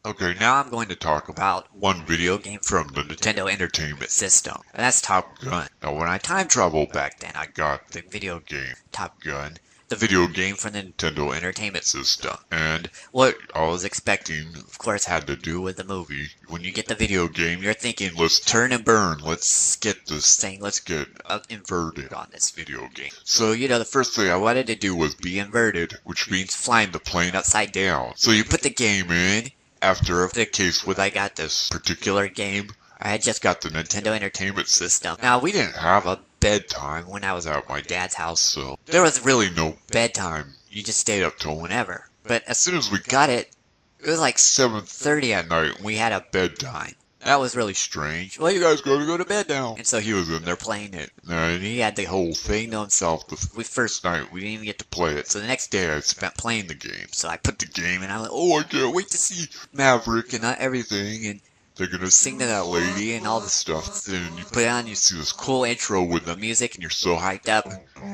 Okay, now I'm going to talk about one video game from the Nintendo Entertainment System, and that's Top Gun. Now, when I time traveled back then, I got the video game Top Gun, the video game from the Nintendo Entertainment System. And what I was expecting, of course, had to do with the movie. When you get the video game, you're thinking, let's turn and burn, let's get this thing, let's get inverted on this video game. So, the first thing I wanted to do was be inverted, which means flying the plane upside down. So you put the game in. After the case when I got this particular game, I had just got the Nintendo Entertainment System. Now, we didn't have a bedtime when I was at my dad's house, so there was really no bedtime. You just stayed up till whenever. But as soon as we got it, it was like 7:30 at night and we had a bedtime. That was really strange. Well, you guys gotta go to bed now. And so he was in there playing it. And he had the whole thing to himself. The first night, we didn't even get to play it. So the next day, I spent playing the game. So I put the game, and I'm like, oh, I can't wait to see Maverick and everything. And they're gonna sing to that lady and all this stuff. Then you put it on, you see this cool intro with the music, and you're so hyped up.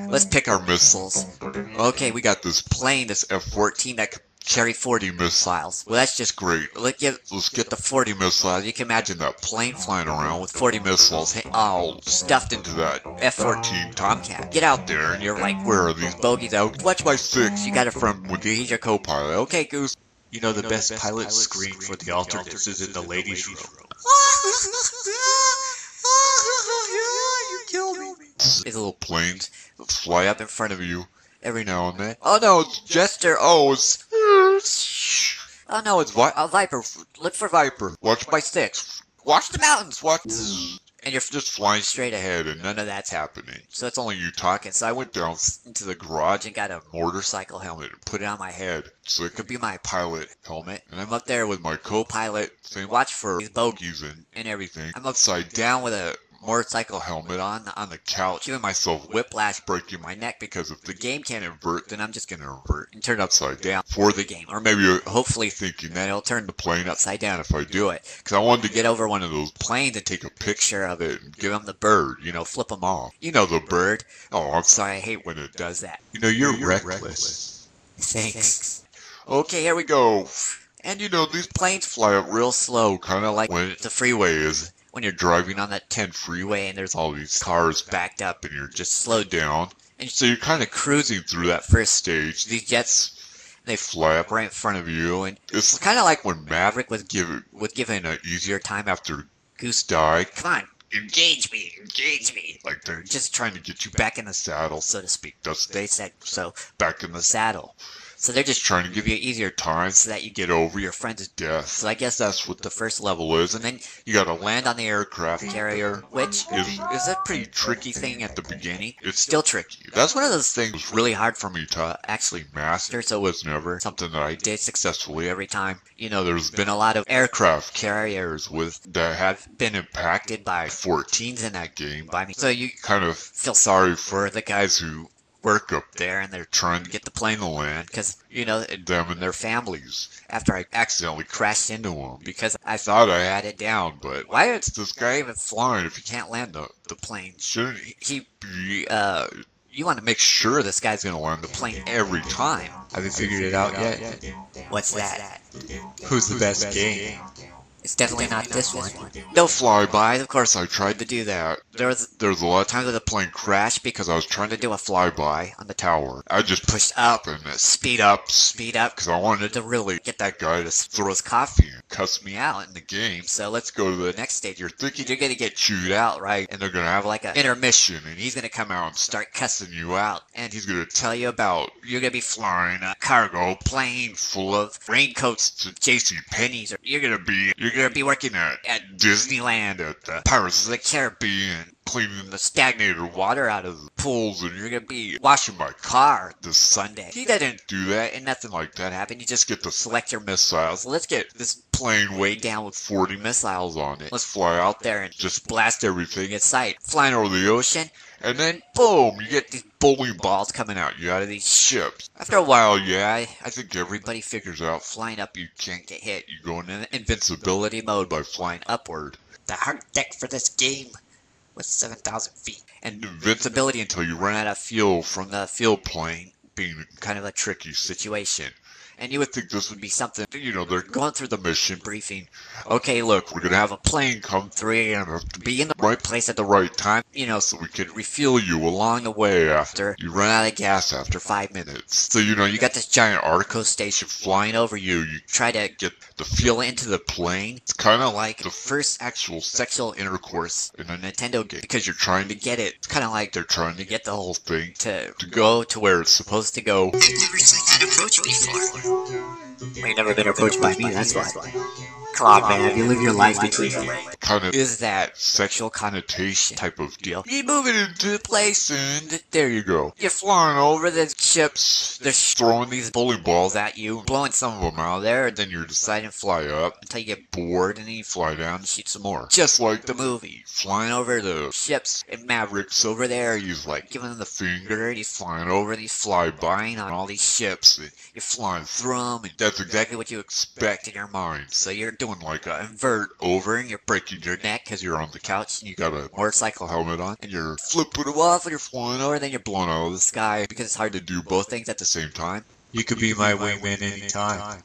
Let's pick our missiles. Okay, we got this plane, this F-14 that could carry 40 missiles. Well, that's just great. Let's get the 40 missiles. You can imagine that plane flying around with 40 missiles all stuffed into that F-14 Tomcat. Get out there, and you're like, where are these bogeys out? Watch my 6. You got it from with he's your co-pilot. Okay, Goose. The best pilot screen for the alternates is in the ladies' room. You killed me. These little planes that fly up in front of you every now and then. Oh no, it's Jester. Oh, it's Viper. Look for Viper. Watch my 6. Watch the mountains. Watch. And you're just flying straight ahead, and none of that's happening. So it's only you talking. So I went down into the garage and got a motorcycle helmet and put it on my head, so it could be my pilot helmet. And I'm up there with my co-pilot saying, watch for these bogeys and everything. I'm upside down with a motorcycle helmet on the couch, giving myself whiplash, breaking my neck, because if the game can't invert, then I'm just gonna invert and turn upside down for the game. Or maybe you're hopefully thinking that it'll turn the plane upside down if I do it, because I wanted to get over one of those planes and take a picture of it and give them the bird, flip them off. The bird. Oh, I'm sorry, I hate when it does that. You're reckless. Thanks. Okay, here we go. And these planes fly up real slow, kind of like when the freeway is. When you're driving on that 10 freeway and there's all these cars backed up and you're just slowed down. And so you're kind of cruising through that first stage. These jets, they fly up right in front of you. And it's kind of like when Maverick was given an easier time after Goose died. Come on, engage me. Like they're just trying to get you back in the saddle, so to speak. That's what they said. So, back in the saddle. So they're just trying to give you an easier time so that you get over your friend's death. So I guess that's what the first level is. And then you gotta land on the aircraft carrier, which is a pretty tricky thing at the beginning. It's still tricky. That's one of those things really hard for me to actually master, so it's never something that I did successfully every time. There's been a lot of aircraft carriers that have been impacted by 14s in that game by me. So you kind of feel sorry for the guys who work up there and they're trying to get the plane to land, because them and their families, after I accidentally crashed into them because I thought I had it down. But why is this guy even flying if he can't land the plane? Shouldn't he be you want to make sure this guy's gonna land the plane every time. Have you figured it out yet? What's that? Who's the best game? It's definitely not this one. No flyby. Of course, I tried to do that. There was a lot of times that the plane crashed because I was trying to do a flyby on the tower. I just pushed up and speed up, because I wanted to really get that guy to throw his coffee and cuss me out in the game. So let's go to the next stage. You're thinking you're gonna get chewed out, right? And they're gonna have like an intermission, and he's gonna come out and start cussing you out, and he's gonna tell you about you're gonna be flying a cargo plane full of raincoats to JCPenney's, or you're gonna be working at Disneyland at the Pirates of the Caribbean, cleaning the stagnated water out of the pools, and you're gonna be washing my car this Sunday. He didn't do that, and nothing like that happened. You just get to select your missiles. Let's get this plane way down with 40 missiles on it. Let's fly out there and just blast everything in sight. Flying over the ocean, and then boom, you get these bowling balls coming out of these ships. After a while, I think everybody figures out flying up you can't get hit. You go into invincibility mode by flying upward. The hard deck for this game was 7,000 feet. And invincibility until you run out of fuel from the fuel plane, being kind of a tricky situation. And you would think this would be something, you know, they're going through the mission briefing. Okay, look, we're gonna have a plane come through and have to be in the right place at the right time, you know, so we could refuel you along the way after you run out of gas after 5 minutes. So, you know, you got this giant Arco station flying over you. You try to get the fuel into the plane. It's kind of like the first actual sexual intercourse in a Nintendo game because you're trying to get it. It's kind of like they're trying to get the whole thing to go to where it's supposed to go. I've never seen that approach before. You've never been approached by me, that's why. Come on, man, you live your life between your legs. Kind of is that sexual connotation type of deal. You move it into place and there you go. You're flying over the ships. They're throwing these bowling balls at you, blowing some of them out there, and then you're deciding to fly up until you get bored and then you fly down and shoot some more. Just like the movie. Flying over the ships and Maverick's over there. He's like giving them the finger and he's flying over and he's flybying on all these ships. And you're flying through them and that's exactly what you expect in your mind. So you're doing like a invert over and you're breaking your neck because you're on the couch and you got a motorcycle helmet on and you're flipping them off and you're flying over and then you're blowing out of the sky because it's hard to do both things at the same time. You could be my wingman anytime.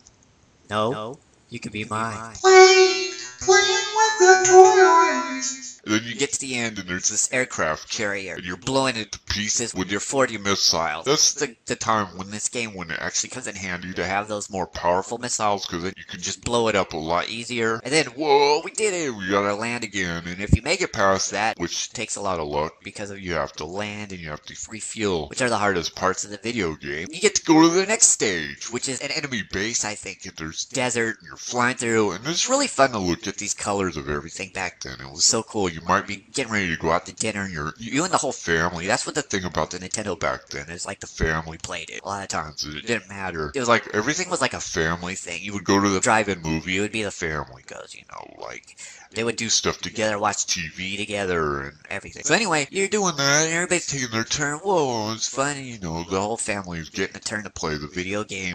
No, you can be mine. Playing with the toys. And then you get to the end and there's this aircraft carrier and you're blowing it to pieces with your 40 missiles. That's the time when this game, when it actually comes in handy to have those more powerful missiles because then you can just blow it up a lot easier. And then, whoa, we did it, we gotta land again. And if you make it past that, which takes a lot of luck because you have to land and you have to refuel, which are the hardest parts of the video game, you get to go to the next stage, which is an enemy base, I think. And there's desert and you're flying through and it's really fun to look at these colors of everything back then. It was so cool. You might be getting ready to go out to dinner and you and the whole family. That's what the thing about the Nintendo back then is, like the family played it. A lot of times it didn't matter. It was like everything was like a family thing. You would go to the drive-in movie, it would be the family because, you know, like they would do stuff together, watch TV together and everything. So anyway, you're doing that and everybody's taking their turn. Whoa, it's fun. You know, the whole family is getting a turn to play the video game.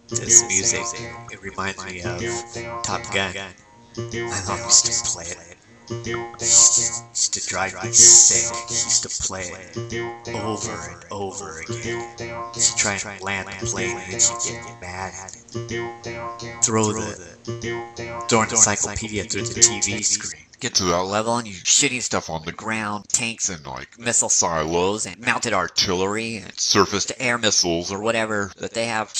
This music, it reminds me of Top Gun. My mom used to play it. It used to drive me sick. She used to play it over and over again. She'd try and land the plane and then she'd get mad and throw the encyclopedia through the TV screen. Get to that level and you're shooting stuff on the ground, tanks and like missile silos and mounted artillery and surface to air missiles or whatever that they have.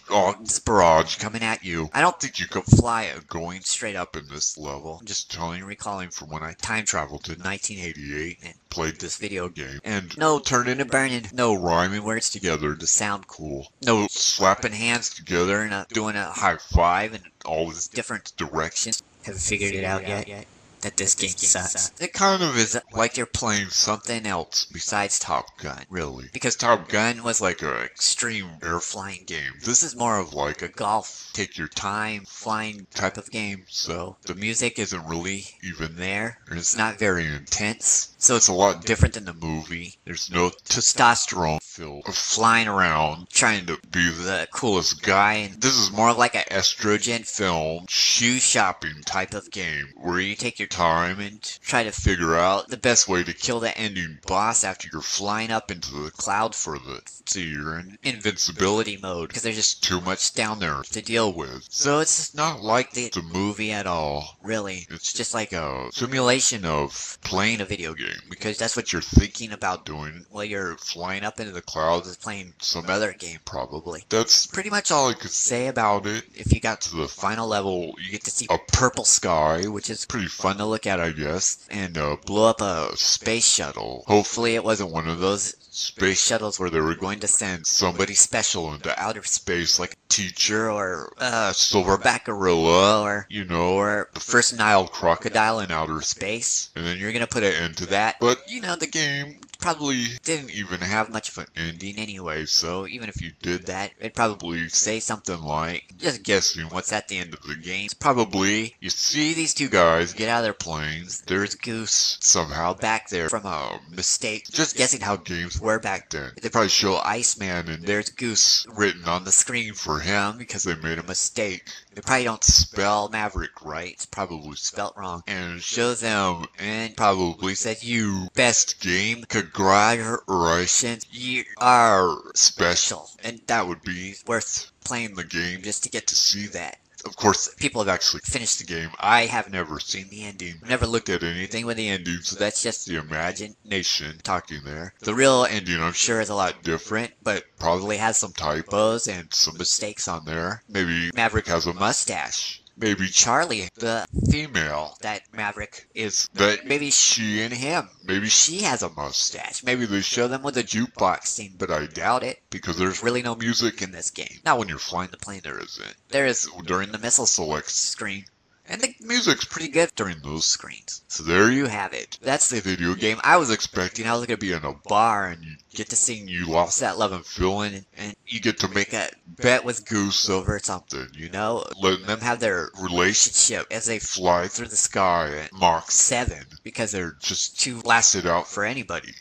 Oh, this barrage coming at you. I don't think you could fly it going straight up in this level. I'm just recalling from when I time traveled to 1988 and played this video game. And no turning and burning, no rhyming words together to sound cool. No slapping hands together and doing a high five in all these different directions. Haven't figured it out yet? That this game sucks. It kind of is like you're playing something else besides Top Gun, really. Because Top Gun was like an extreme air flying game. This is more of like a golf, take your time, flying type of game. So the music isn't really even there, and it's not very intense. So it's a lot different than the movie. There's no testosterone feel of flying around trying to be the coolest guy. And this is more like an estrogen film, shoe shopping type of game where you take your time and try to figure out the best way to kill the ending boss after you're flying up into the cloud so you're in invincibility mode because there's just too much down there to deal with. So it's not like the movie at all, really. It's just like a simulation of playing a video game because that's what you're thinking about doing while you're flying up into the clouds, is playing some other game probably. That's pretty much all I could say about it. If you got to the final level, you get to see a purple sky, which is pretty fun to look at, I guess, and blow up a space shuttle. Hopefully it wasn't one of those space shuttles where they were going to send somebody special into outer space, like a teacher or a silverback gorilla or, you know, or the first Nile crocodile in outer space. And then you're gonna put an end to that. But, you know, the game probably didn't even have much of an ending anyway, so even if you did that, it'd probably say something like, just guessing what's at the end of the game, it's probably, you see these two guys get out of their planes, there's Goose somehow back there from a mistake, just guessing how games were back then. They probably show Iceman and there's Goose written on the screen for him because they made a mistake. They probably don't spell Maverick right, it's probably spelt wrong, and show them and probably said, you best game, congratulations, you are special. And that would be worth playing the game just to get to see that. Of course, people have actually finished the game. I have never seen the ending, never looked at anything with the ending, so that's just the imagination talking there. The real ending, I'm sure, is a lot different, but probably has some typos and some mistakes on there. Maybe Maverick has a mustache. Maybe Charlie, the female that Maverick is, but maybe she and him. Maybe she has a mustache. Maybe they show them with a jukebox scene, but I doubt it, because there's really no music in this game. Not when you're flying the plane, there isn't. There is during the missile select screen. And the music's pretty good during those screens. So there you have it. That's the video game I was expecting. I was going to be in a bar and you get to sing You Lost That Love and Feeling, and you get to make a bet with Goose over something, you know? Letting them have their relationship as they fly through the sky at Mach 7, because they're just too blasted out for anybody.